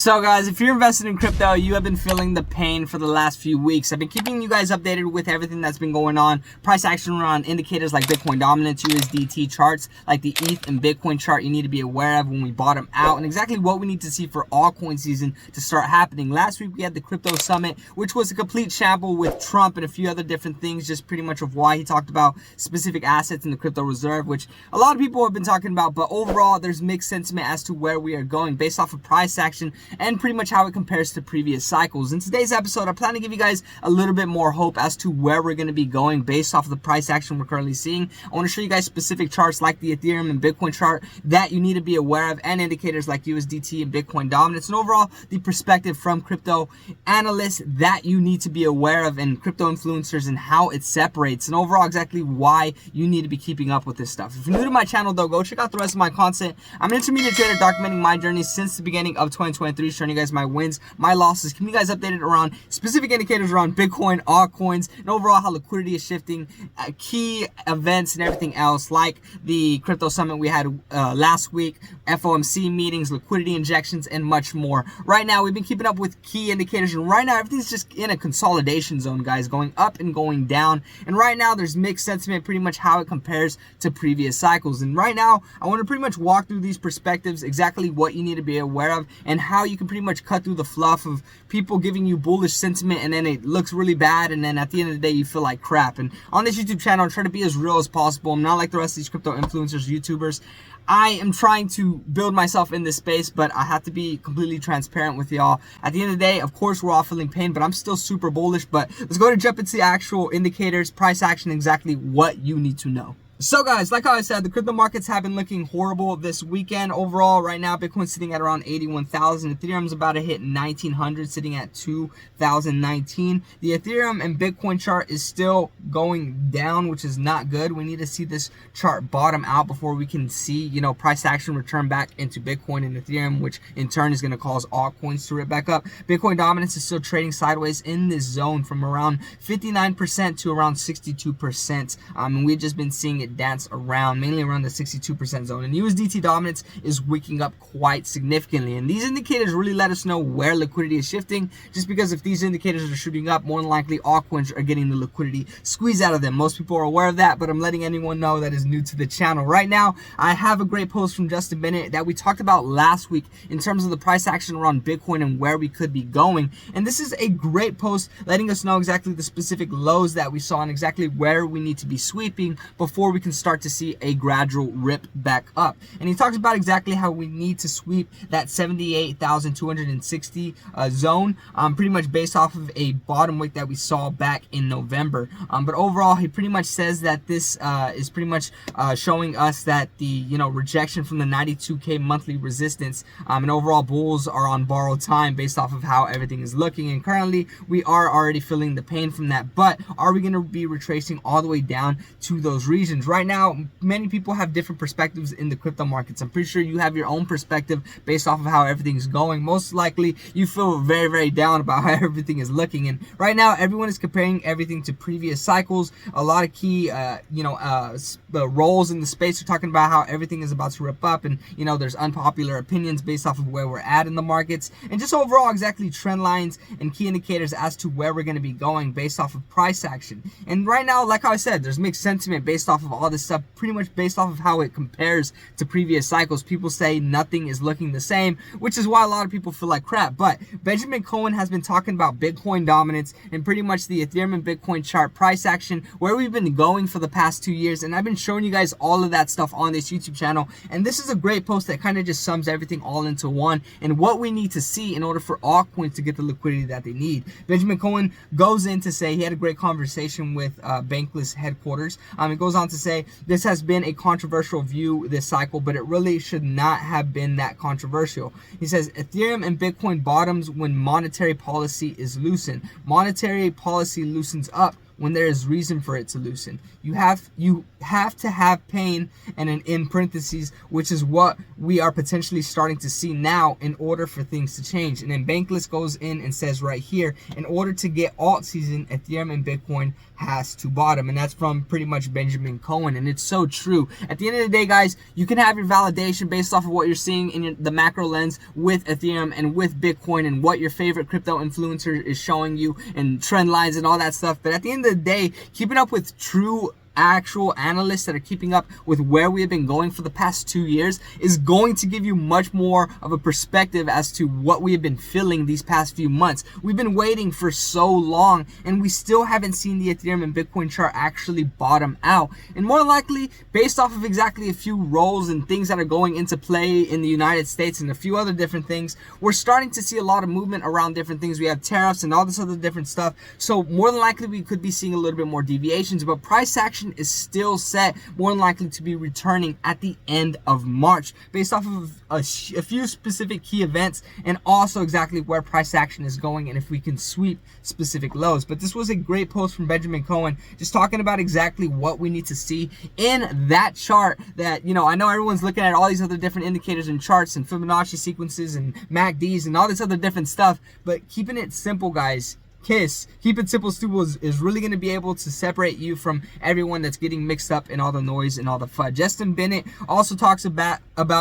So guys, if you're invested in crypto, you have been feeling the pain for the last few weeks. I've been keeping you guys updated with everything that's been going on. Price action around indicators like Bitcoin dominance, USDT charts like the ETH and Bitcoin chart you need to be aware of when we bottom out, and exactly what we need to see for altcoin season to start happening. Last week we had the crypto summit, which was a complete shamble with Trump and a few other different things, just pretty much of why he talked about specific assets in the crypto reserve, which a lot of people have been talking about. But overall, there's mixed sentiment as to where we are going based off of price action and pretty much how it compares to previous cycles. In today's episode, I plan to give you guys a little bit more hope as to where we're going to be going based off of the price action we're currently seeing. I want to show you guys specific charts like the Ethereum and Bitcoin chart that you need to be aware of, and indicators like USDT and Bitcoin dominance, and overall the perspective from crypto analysts that you need to be aware of, and crypto influencers and how it separates, and overall exactly why you need to be keeping up with this stuff. If you're new to my channel though, go check out the rest of my content. I'm an intermediate trader documenting my journey since the beginning of 2023, showing you guys my wins, my losses, keeping you guys updated around specific indicators around Bitcoin, altcoins, and overall how liquidity is shifting, key events and everything else like the crypto summit we had last week, FOMC meetings, liquidity injections, and much more. Right now we've been keeping up with key indicators, and right now everything's just in a consolidation zone, guys, going up and going down. And right now there's mixed sentiment, pretty much how it compares to previous cycles. And right now I want to pretty much walk through these perspectives, exactly what you need to be aware of, and how you can pretty much cut through the fluff of people giving you bullish sentiment, and then it looks really bad, and then at the end of the day you feel like crap. And on this YouTube channel, I'm trying to be as real as possible. I'm not like the rest of these crypto influencers, YouTubers. I am trying to build myself in this space, but I have to be completely transparent with y'all. At the end of the day, of course, we're all feeling pain, but I'm still super bullish. But let's go to jump into the actual indicators, price action, exactly what you need to know. So guys, like how I said, the crypto markets have been looking horrible this weekend. Overall, right now, Bitcoin's sitting at around 81,000. Ethereum's about to hit 1,900, sitting at 2,019. The Ethereum and Bitcoin chart is still going down, which is not good. We need to see this chart bottom out before we can see, price action return back into Bitcoin and Ethereum, which in turn is going to cause altcoins to rip back up. Bitcoin dominance is still trading sideways in this zone from around 59% to around 62%. And we've just been seeing it dance around, mainly around the 62% zone, and USDT dominance is wicking up quite significantly. And these indicators really let us know where liquidity is shifting, just because if these indicators are shooting up, more than likely altcoins are getting the liquidity squeezed out of them. Most people are aware of that, but I'm letting anyone know that is new to the channel. Right now, I have a great post from Justin Bennett that we talked about last week in terms of the price action around Bitcoin and where we could be going. And this is a great post letting us know exactly the specific lows that we saw and exactly where we need to be sweeping before we can start to see a gradual rip back up. And he talks about exactly how we need to sweep that 78,260 zone, pretty much based off of a bottom wick that we saw back in November. But overall, he pretty much says that this is pretty much showing us that the rejection from the 92k monthly resistance, and overall bulls are on borrowed time based off of how everything is looking. And currently we are already feeling the pain from that, but are we going to be retracing all the way down to those regions? Right now, many people have different perspectives in the crypto markets. I'm pretty sure you have your own perspective based off of how everything's going. Most likely you feel very, very down about how everything is looking, and right now everyone is comparing everything to previous cycles. A lot of key roles in the space are talking about how everything is about to rip up, and there's unpopular opinions based off of where we're at in the markets, and just overall exactly trend lines and key indicators as to where we're going to be going based off of price action. And right now, like how I said, there's mixed sentiment based off of all this stuff, pretty much based off of how it compares to previous cycles. People say nothing is looking the same, which is why a lot of people feel like crap. But Benjamin Cohen has been talking about Bitcoin dominance and pretty much the Ethereum and Bitcoin chart price action, where we've been going for the past 2 years, and I've been showing you guys all of that stuff on this YouTube channel. And this is a great post that kind of just sums everything all into one, and what we need to see in order for altcoins to get the liquidity that they need. Benjamin Cohen goes in to say he had a great conversation with Bankless headquarters. He goes on to say this has been a controversial view this cycle, but it really should not have been that controversial. He says Ethereum and Bitcoin bottoms when monetary policy is loosened. Monetary policy loosens up when there is reason for it to loosen. You have to have pain and an in parentheses, which is what we are potentially starting to see now in order for things to change. And then Bankless goes in and says right here, in order to get alt season, Ethereum and Bitcoin has to bottom. And that's from pretty much Benjamin Cohen, and it's so true. At the end of the day, guys, you can have your validation based off of what you're seeing in the macro lens with Ethereum and with Bitcoin and what your favorite crypto influencer is showing you and trend lines and all that stuff. But at the end of the day, keeping up with true actual analysts that are keeping up with where we have been going for the past 2 years is going to give you much more of a perspective as to what we have been feeling these past few months. We've been waiting for so long, and we still haven't seen the Ethereum and Bitcoin chart actually bottom out. And more likely, based off of exactly a few roles and things that are going into play in the United States and a few other different things, we're starting to see a lot of movement around different things. We have tariffs and all this other different stuff. So more than likely, we could be seeing a little bit more deviations, but price action is still set, more than likely to be returning at the end of March based off of a few specific key events, and also exactly where price action is going and if we can sweep specific lows. But this was a great post from Benjamin Cohen, just talking about exactly what we need to see in that chart. That, you know, I know everyone's looking at all these other different indicators and charts and Fibonacci sequences and MACDs and all this other different stuff, but keeping it simple, guys. Keep it simple, stupid is really going to be able to separate you from everyone that's getting mixed up in all the noise and all the FUD. Justin Bennett also talks about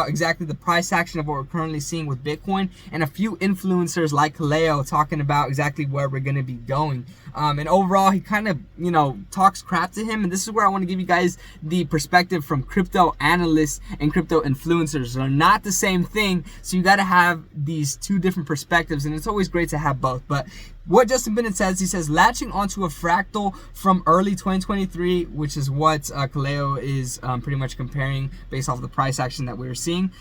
exactly the price action of what we're currently seeing with Bitcoin, and a few influencers like Kaleo talking about exactly where we're going to be going. And overall, he kind of, you know, talks crap to him. And this is where I want to give you guys the perspective from crypto analysts and crypto influencers. They're not the same thing. So you got to have these two different perspectives, and it's always great to have both. But what Justin Bennett says, he says, latching onto a fractal from early 2023, which is what Kaleo is pretty much comparing based off of the price action that we were seeing.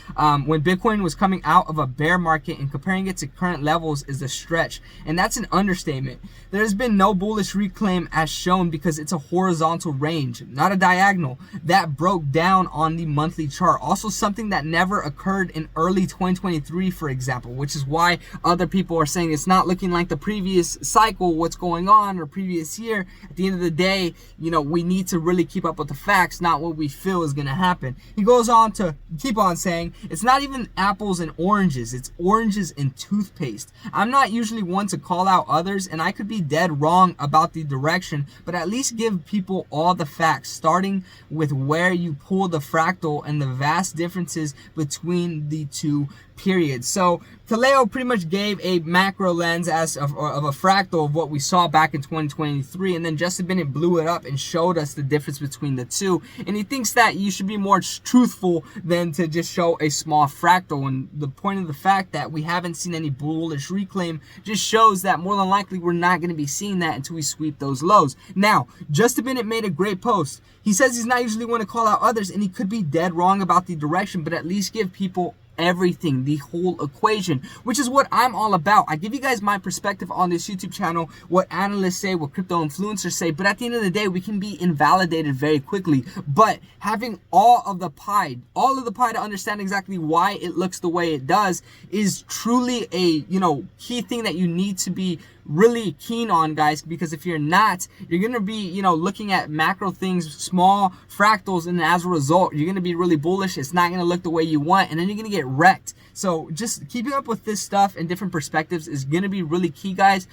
When Bitcoin was coming out of a bear market, and comparing it to current levels is a stretch. And that's an understatement. There's been no bullish reclaim as shown because it's a horizontal range, not a diagonal, that broke down on the monthly chart. Also something that never occurred in early 2023, for example, which is why other people are saying it's not looking like the previous cycle, what's going on, or previous year. At the end of the day, you know, we need to really keep up with the facts, not what we feel is going to happen. He goes on to keep on saying, it's not even apples and oranges, it's oranges and toothpaste. I'm not usually one to call out others, and I could be dead wrong about the direction, but at least give people all the facts, starting with where you pull the fractal and the vast differences between the two periods. So Kaleo pretty much gave a macro lens of a fractal of what we saw back in 2023, and then Justin Bennett blew it up and showed us the difference between the two. And he thinks that you should be more truthful than to just show a small fractal. And the point of the fact that we haven't seen any bullish reclaim just shows that more than likely we're not going to be seeing that until we sweep those lows. Now, Justin Bennett made a great post. He says he's not usually one to call out others, and he could be dead wrong about the direction, but at least give people everything, the whole equation, which is what I'm all about. I give you guys my perspective on this YouTube channel, what analysts say, what crypto influencers say, but at the end of the day, we can be invalidated very quickly. But having all of the pie to understand exactly why it looks the way it does is truly a, you know, key thing that you need to be really keen on, guys, because if you're not, you're going to be, you know, looking at macro things, small fractals, and as a result, you're going to be really bullish. It's not going to look the way you want, and then you're going to get wrecked. So just keeping up with this stuff and different perspectives is going to be really key, guys,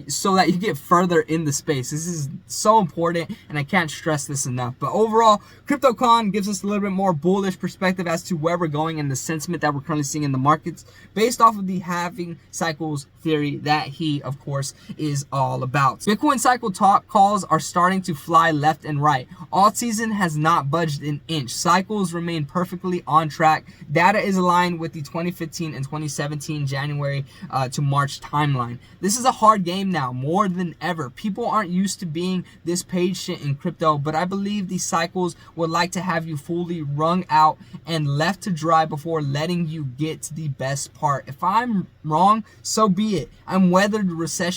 so that you get further in the space. This is so important, and I can't stress this enough. But overall, CryptoCon gives us a little bit more bullish perspective as to where we're going and the sentiment that we're currently seeing in the markets based off of the halving cycles theory that he, of course, is all about. Bitcoin cycle talk calls are starting to fly left and right. Alt season has not budged an inch. Cycles remain perfectly on track. Data is aligned with the 2015 and 2017 January to March timeline. This is a hard game now, more than ever. People aren't used to being this patient in crypto, but I believe these cycles would like to have you fully wrung out and left to dry before letting you get to the best part. If I'm wrong, so be it. I'm weathered recession.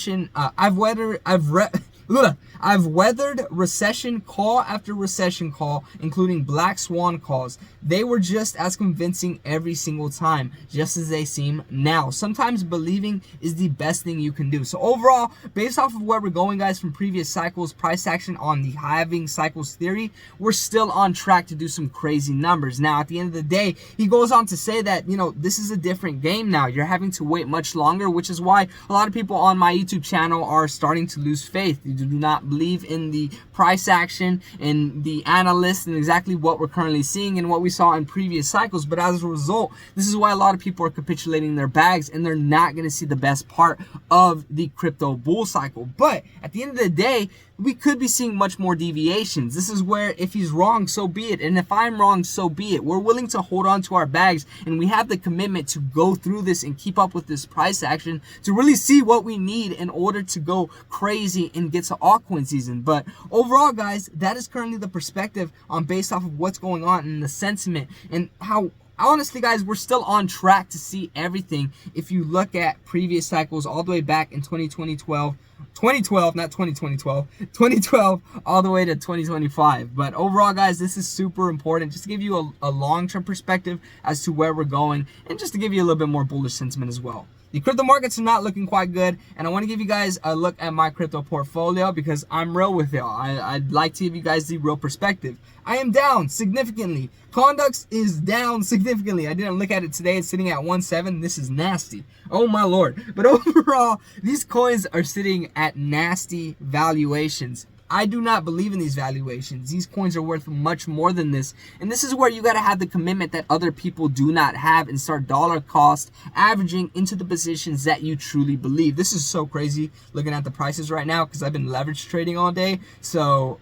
Look, I've weathered recession call after recession call, including black swan calls. They were just as convincing every single time, just as they seem now. Sometimes believing is the best thing you can do. So overall, based off of where we're going, guys, from previous cycles, price action on the halving cycles theory, we're still on track to do some crazy numbers. Now, at the end of the day, he goes on to say that, you know, this is a different game now. You're having to wait much longer, which is why a lot of people on my YouTube channel are starting to lose faith. You do not believe in the price action and the analysts and exactly what we're currently seeing and what we saw in previous cycles. But as a result, this is why a lot of people are capitulating their bags and they're not going to see the best part of the crypto bull cycle. But at the end of the day, we could be seeing much more deviations. This is where if he's wrong, so be it. And if I'm wrong, so be it. We're willing to hold on to our bags, and we have the commitment to go through this and keep up with this price action to really see what we need in order to go crazy and get to altcoin season. But overall, guys, that is currently the perspective on based off of what's going on and the sentiment and how honestly, guys, we're still on track to see everything. If you look at previous cycles all the way back in 2012, not 2012, all the way to 2025. But overall, guys, this is super important just to give you a long-term perspective as to where we're going and just to give you a little bit more bullish sentiment as well. The crypto markets are not looking quite good, and I want to give you guys a look at my crypto portfolio because I'm real with y'all. I'd like to give you guys the real perspective. I am down significantly. Conduct is down significantly. I didn't look at it today. It's sitting at 1.7. This is nasty. Oh my lord. But overall, these coins are sitting at nasty valuations. I do not believe in these valuations. These coins are worth much more than this. And this is where you got to have the commitment that other people do not have and start dollar cost averaging into the positions that you truly believe. This is so crazy looking at the prices right now because I've been leverage trading all day. So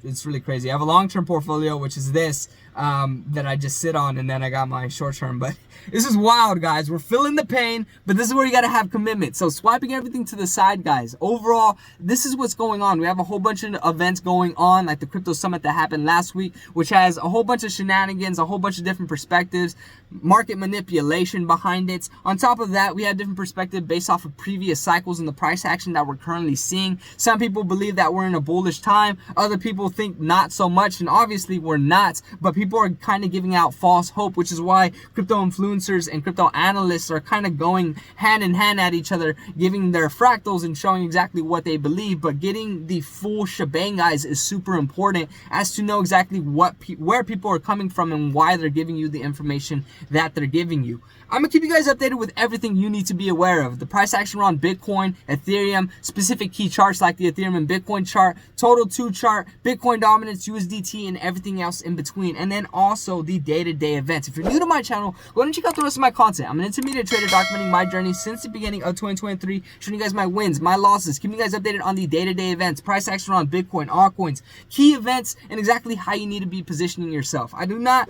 it's really crazy. I have a long-term portfolio, which is this, that I just sit on, and then I got my short-term. But this is wild, guys. We're feeling the pain, but this is where you got to have commitment. So swiping everything to the side, guys. Overall, this is what's going on. We have a whole bunch of events going on, like the crypto summit that happened last week, which has a whole bunch of shenanigans, a whole bunch of different perspectives, market manipulation behind it. On top of that, we have different perspective based off of previous cycles and the price action that we're currently seeing. Some people believe that we're in a bullish time. Other people think not so much, and obviously we're not, but people are kind of giving out false hope, which is why crypto influencers and crypto analysts are kind of going hand in hand at each other, giving their fractals and showing exactly what they believe. But getting the full shebang, guys, is super important as to know exactly where people are coming from and why they're giving you the information that they're giving you. I'm gonna keep you guys updated with everything you need to be aware of. The price action around Bitcoin, Ethereum, specific key charts like the Ethereum and Bitcoin chart, total 2 chart, Bitcoin dominance, USDT, and everything else in between. And then also the day-to-day events. If you're new to my channel, go ahead and check out the rest of my content. I'm an intermediate trader documenting my journey since the beginning of 2023, showing you guys my wins, my losses, keeping you guys updated on the day-to-day events, price action around Bitcoin, altcoins, key events, and exactly how you need to be positioning yourself. I do not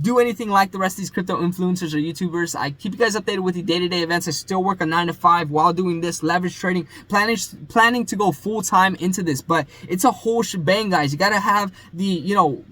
do anything like the rest of these crypto influencers or YouTubers. I keep you guys updated with the day-to-day events. I still work a 9 to 5 while doing this leverage trading, planning to go full-time into this. But it's a whole shebang, guys. You got to have the, you know,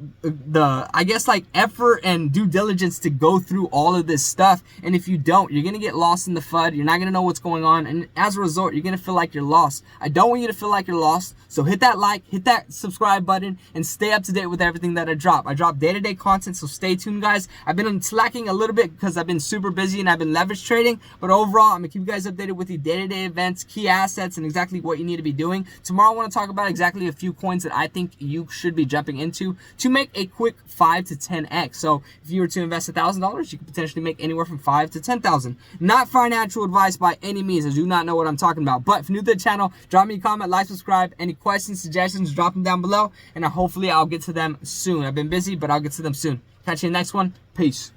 I guess like effort and due diligence to go through all of this stuff. And if you don't, you're going to get lost in the FUD. You're not going to know what's going on. And as a result, you're going to feel like you're lost. I don't want you to feel like you're lost. So hit that like, hit that subscribe button, and stay up to date with everything that I drop. I drop day-to-day content, so stay tuned, guys. I've been slacking a little bit because I've been super busy and I've been leverage trading, but overall, I'm gonna keep you guys updated with the day-to-day events, key assets, and exactly what you need to be doing. Tomorrow, I want to talk about exactly a few coins that I think you should be jumping into to make a quick 5 to 10x. So if you were to invest $1,000, you could potentially make anywhere from 5 to 10,000. Not financial advice by any means. I do not know what I'm talking about. But if you're new to the channel, drop me a comment, like, subscribe. Any questions, suggestions, drop them down below, and hopefully I'll get to them soon. I've been busy, but I'll get to them soon. Catch you in the next one. Peace.